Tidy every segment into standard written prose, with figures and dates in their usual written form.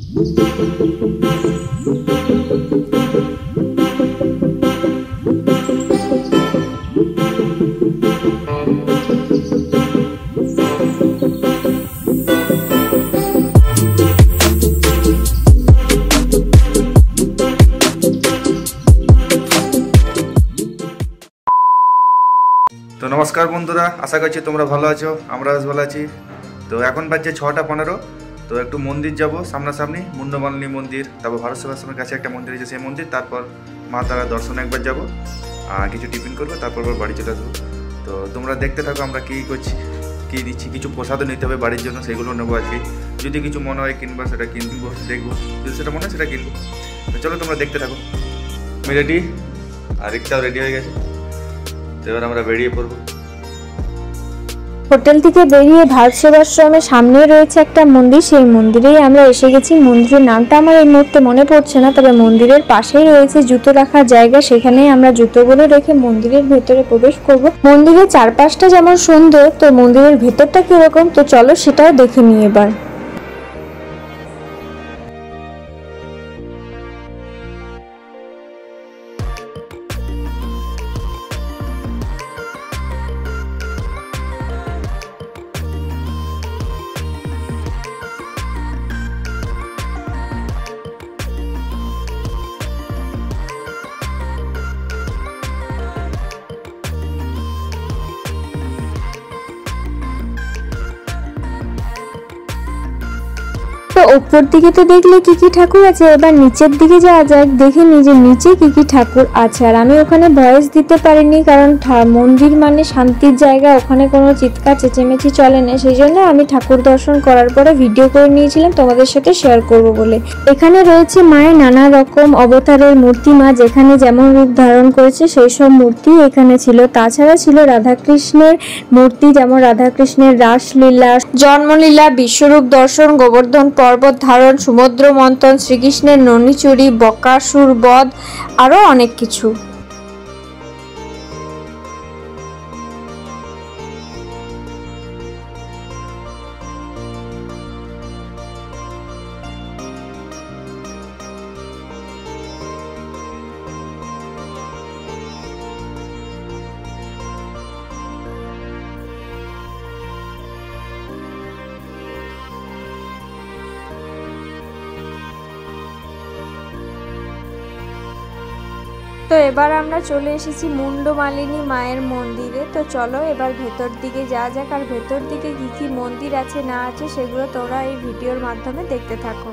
तो नमस्कार बंधुरा आशा करছি তোমরা ভালো আছো আমরা বেশ ভালো আছি। তো এখন বাজে 6টা 15। তো একটু মন্দির যাব সামনাসামনি মুন্ডমালিনী মন্দির, তারপর ভারত সেবাশ্রমের কাছে একটা মন্দির আছে সেই মন্দির, তারপর মা তারা দর্শনে একবার যাব আর কিছু টিফিন করবো, তারপর বাড়ি চলে আসবো। তো তোমরা দেখতে থাকো আমরা কী করছি, কী দিচ্ছি। কিছু প্রসাদও নিতে হবে বাড়ির জন্য, সেগুলো নেবো আজকে। যদি কিছু মনে হয় কিনবা সেটা কিনবো, দেখবো। যদি সেটা মনে হয় সেটা কিনবো। তো চলো তোমরা দেখতে থাকো। আমি রেডি আর রিক্সাও রেডি হয়ে গেছে। তো এবার আমরা বেরিয়ে পড়বো। হোটেল থেকে বেরিয়ে ভারত সেবাশ্রমের সামনে রয়েছে একটা মন্দির, সেই মন্দিরেই আমরা এসে গেছি। মন্দিরের নামটা আমার এই মুহূর্তে মনে পড়ছে না, তবে মন্দিরের পাশেই রয়েছে জুতো রাখার জায়গা, সেখানেই আমরা জুতোগুলো রেখে মন্দিরের ভেতরে প্রবেশ করব। মন্দিরের চারপাশটা যেমন সুন্দর, তো মন্দিরের ভেতরটা কিরকম, তো চলো সেটাও দেখে নিই এবার। তো ওপর দিকে তো দেখলে কি কি ঠাকুর আছে, এবার নিচের দিকে যাওয়া যাক, দেখে নিজে নিচে কি কি ঠাকুর আছে। আর আমি ওখানে ভয়েস দিতে পারিনি, কারণ মন্দির মানে শান্তির জায়গা, ওখানে কোনো চিৎকার চেঁচেমেচি চলে না, সেই জন্য আমি ঠাকুর দর্শন করার পরে ভিডিও করে নিয়েছিলাম তোমাদের সাথে শেয়ার করব বলে। এখানে রয়েছে মায়ের নানা রকম অবতারের মূর্তি, মা যেখানে যেমন রূপ ধারণ করেছে সেই সব মূর্তি এখানে ছিল। তাছাড়া ছিল রাধাকৃষ্ণের মূর্তি, যেমন রাধাকৃষ্ণের রাসলীলা, জন্মলীলা, বিশ্বরূপ দর্শন, গোবর্ধন পর্বত ধারণ, সমুদ্র মন্থন, শ্রীকৃষ্ণের ননিচুরি, বকাসুর বধ, আরো অনেক কিছু। তো এবার আমরা চলে এসেছি মুন্ডমালিনী মায়ের মন্দিরে। তো চলো এবার ভেতর দিকে যাওয়া যাক, আর ভেতর দিকে কি কি মন্দির আছে না আছে সেগুলো তোমরা এই ভিডিওর মাধ্যমে দেখতে থাকো।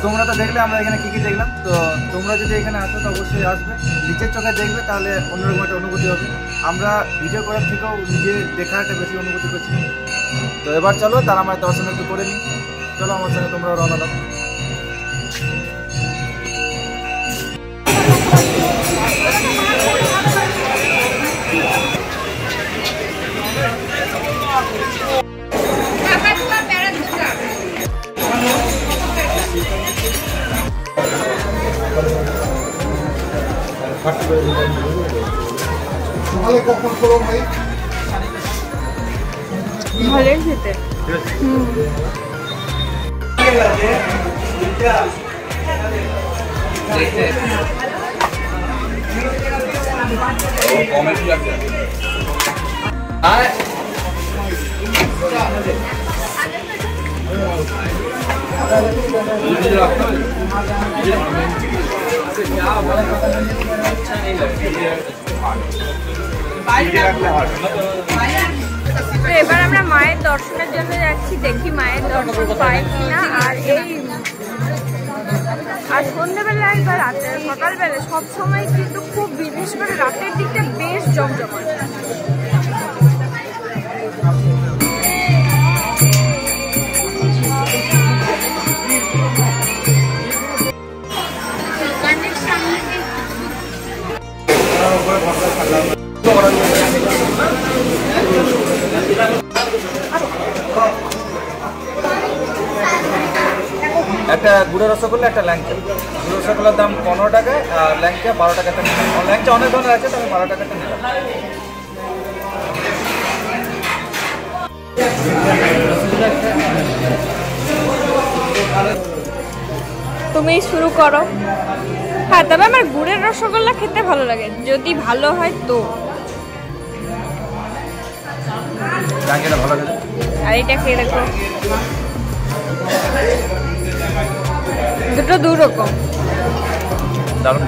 তোমরা তো দেখলে আমরা এখানে কি কি দেখলাম। তো তোমরা যদি এখানে আসো তো অবশ্যই আসবে, নিজের চোখে দেখবে, তাহলে অন্যরকম একটা অনুভূতি হবে। আমরা ভিডিও করার থেকেও নিজে দেখার একটা বেশি অনুভূতি করছি। তো এবার চলো তারা আমার দর্শন একটু করে নিই। চলো আমার সঙ্গে তোমরা রওনা দাও। ভালোই খেতে। এবার আমরা দর্শনের জন্য যাচ্ছি, দেখি মায়ের দর্শন পাই কিনা। আর সন্ধ্যেবেলা একবার রাতে সকালবেলা সবসময় কিন্তু খুব, বিশেষ করে রাতের দিকটা বেশ জমজমাট। একটা গুড়ের রসগোল্লা, একটা ল্যাংচা। গুড়ের রসগোল্লার দাম 15 টাকা আর ল্যাংচা 12 টাকাতে নিলাম। ল্যাংচা অনেক ধরনের আছে, তবে 12 টাকাতে নিলাম। তুমি শুরু করো। হ্যাঁ, তবে আমার গুড়ের রসগোল্লা খেতে ভালো লাগে, যদি ভালো হয় তো। ল্যাংচাটা ভালো লাগে। আর এটা খেয়ে দেখো, দুটো দু রকম। দারুণ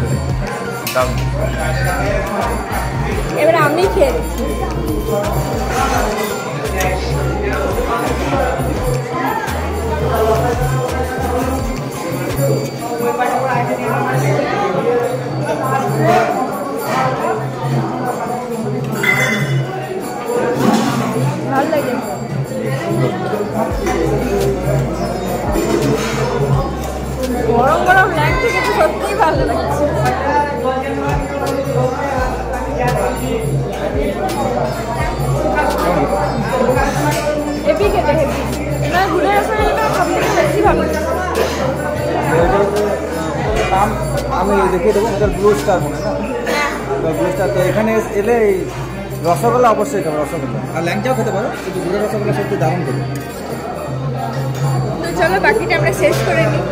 দারুণ। এবার আমি খেয়ে দেখি। ভালো লাগে। গরম গরম ল্যাংচা খেতে সত্যিই ভালো লাগছে। হেভি খেতে, হেভি। না, গুড়ের রসগোল্লাটা সব থেকে বেশি ভালো লাগে। আমি দেখিয়ে দেবো, ওদের ব্লু স্টার মনে না, ব্লু স্টার। তো এখানে এলে এই রসগোল্লা অবশ্যই খাবে, রসগোল্লা আর ল্যাংচাও খেতে পারো, কিন্তু গুড়ের রসগোল্লা সত্যি দারুণ খেতে। তো চলো বাকিটা আমরা শেষ করে নিই।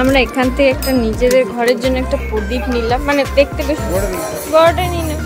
আমরা এখান থেকে একটা নিজেদের ঘরের জন্য একটা প্রদীপ নিলাম, মানে দেখতে বেশ বড়টা নিলাম।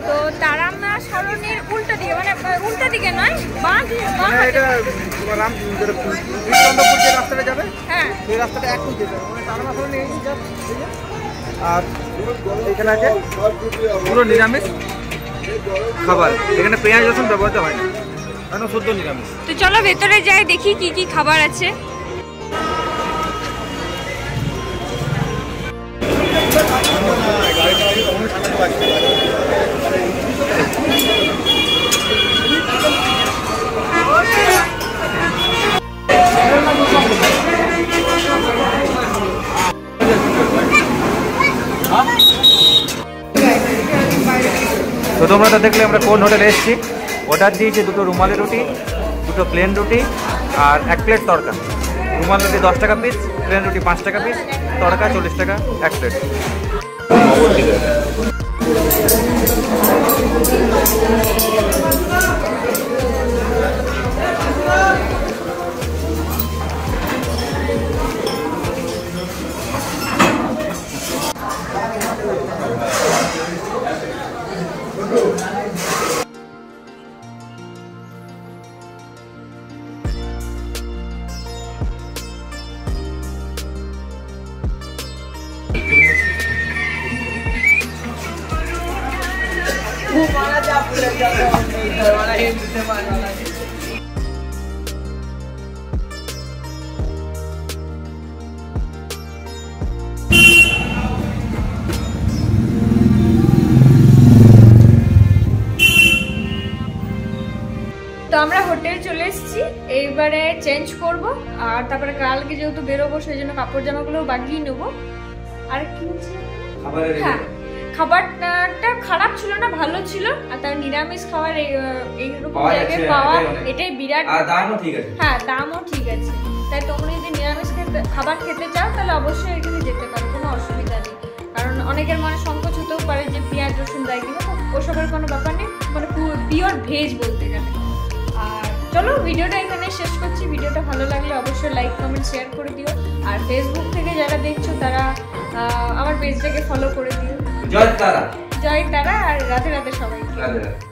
তো তারামা সরণের উল্টা দিকে, মানে উল্টা দিকে নয়, বাঁ দিকে। এটা রামচন্দ্রপুর যে রাস্তাটা যাবে, হ্যাঁ, সেই রাস্তাটা এখন যেতে হবে, মানে তারামা সরণে এই যে। আর এখানে আছে পুরো নিরামিষ খাবার, এখানে পেঁয়াজ রসুন ব্যবহৃত হয় না, কেন শুদ্ধ নিরামিষ। তো চলো ভেতরে যাই, দেখি কি কি খাবার আছে। তো তোমরা তো দেখলে আমরা কোন হোটেলে এসেছি। অর্ডার দিয়েছি দুটো রুমালি রুটি, দুটো প্লেন রুটি আর 1 প্লেট তড়কা। রুমালি রুটি 10 টাকা পিস, প্লেন রুটি 5 টাকা পিস, তড়কা 40 টাকা 1 প্লেট। তো আমরা হোটেল চলে এসেছি, এইবারে চেঞ্জ করব আর তারপরে কালকে যেহেতু বেরোবো সেই জন্য কাপড় জামাগুলো বাগিয়ে নেবো। আর কি হচ্ছে, হ্যাঁ খাবারটা খারাপ ছিল না, ভালো ছিল। আর তার নিরামিষ খাবার এইরকম জায়গায় পাওয়া এটাই বিরাট, আর দামও ঠিক আছে। হ্যাঁ দামও ঠিক আছে। তাই তোমরা যদি নিরামিষ খাবার খেতে চাও তাহলে অবশ্যই এখানে যেতে পারো, কোনো অসুবিধা নেই। কারণ অনেকের মনে সংকোচ হতেও পারে যে পেঁয়াজ রসুন দেয় কিনা, ওসবের কোনো ব্যাপার নেই, মানে পিওর ভেজ বলতে গেলে। আর চলো ভিডিওটা এখানে শেষ করছি। ভিডিওটা ভালো লাগলে অবশ্যই লাইক কমেন্ট শেয়ার করে দিও। আর ফেসবুক থেকে যারা দেখছো তারা আমার পেজটাকে ফলো করে দিও। জয় তারা। জয় তারা, আর রাধে রাধে সবাইকে। রাধে রাধে।